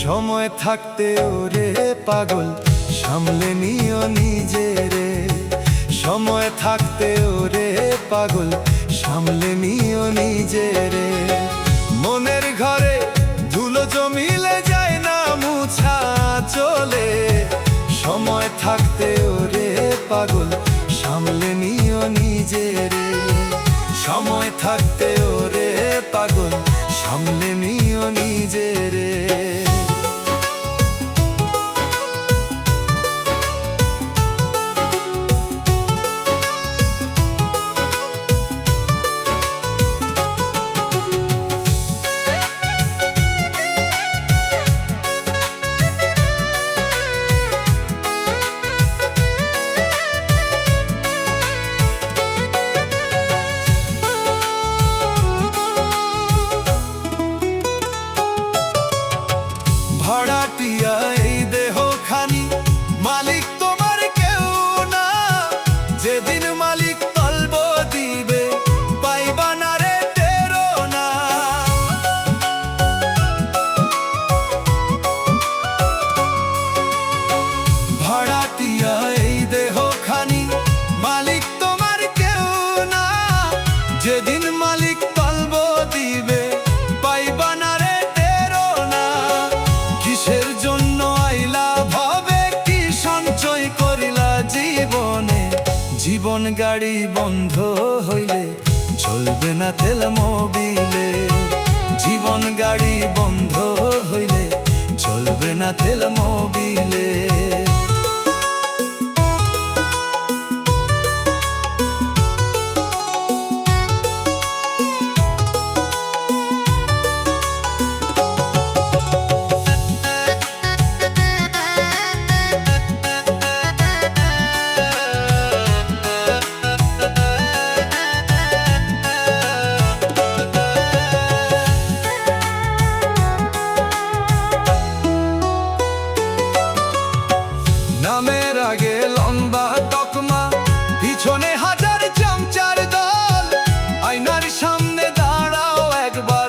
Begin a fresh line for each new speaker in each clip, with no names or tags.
সময় থাকতে ওরে পাগল সামলে নিও নিজেরে। সময় থাকতে ওরে পাগল সামলে নিও নিজেরে। মনের ঘরে ধুলো জমিলে যায় না মুছা চলে। সময় থাকতে ওরে পাগল সামলে নিও নিজেরে। সময় থাকতে ওরে পাগল সামলে নিও নিজেরে। ভাড়াটিয়া এই দেহখানি, মালিক তোমার কেউ না। যেদিন মালিক তলব দিবে পাইবা না রে টেরো না। ভাড়াটিয়া এই দেহখানি, মালিক তোমার কেউ না। যেদিন মালিক তলব দিবে পাইবা না রে টেরো না। কিসের জন্য আইলা ভাবে কি সঞ্চয় করিলা জীবনে। জীবন গাড়ি বন্ধ হইলে চলবে না তেল মোবিলে। জীবন গাড়ি বন্ধ হইলে চলবে না তেল মোবিলে। নামের আগে লম্বা তকমা, পিছনে হাজার চামচার দল। আয়নার সামনে দাঁড়াও একবার,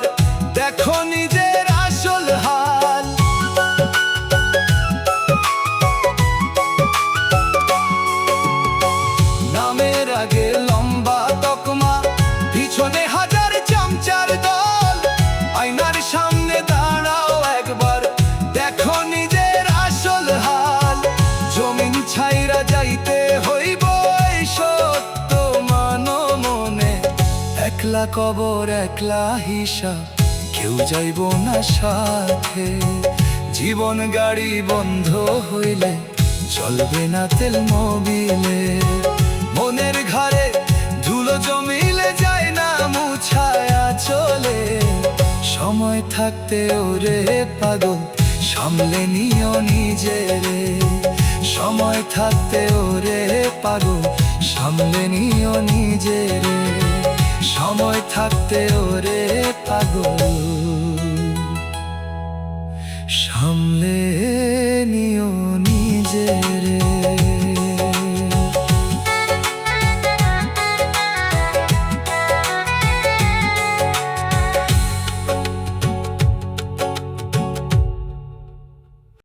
দেখো নিজের আসল হাল। নামের আগে লম্বা তকমা, পিছনে হাজার চামচার দল। আয়নার সামনে দাঁড়াও একবার, দেখো নিজের আসল হাল। জমিন ছাইরা যাইতে হইব এই সত্য মানো মনে। একলা কবর একলা হিসাব, কেউ যাইব না সাথে। জীবন গাড়ি বন্ধ হইলে চলবে না তেল মোবিলে। মনের ঘরে ধুলো জমিলে যায় না মুছায়া চলে। সময় থাকতে ওরে পাগল সামলে নিও নিজেরে। সময় থাকতে ওরে পাগল সামলে নিও নিজেরে। সময় থাকতে ওরে পাগল সামলে নিও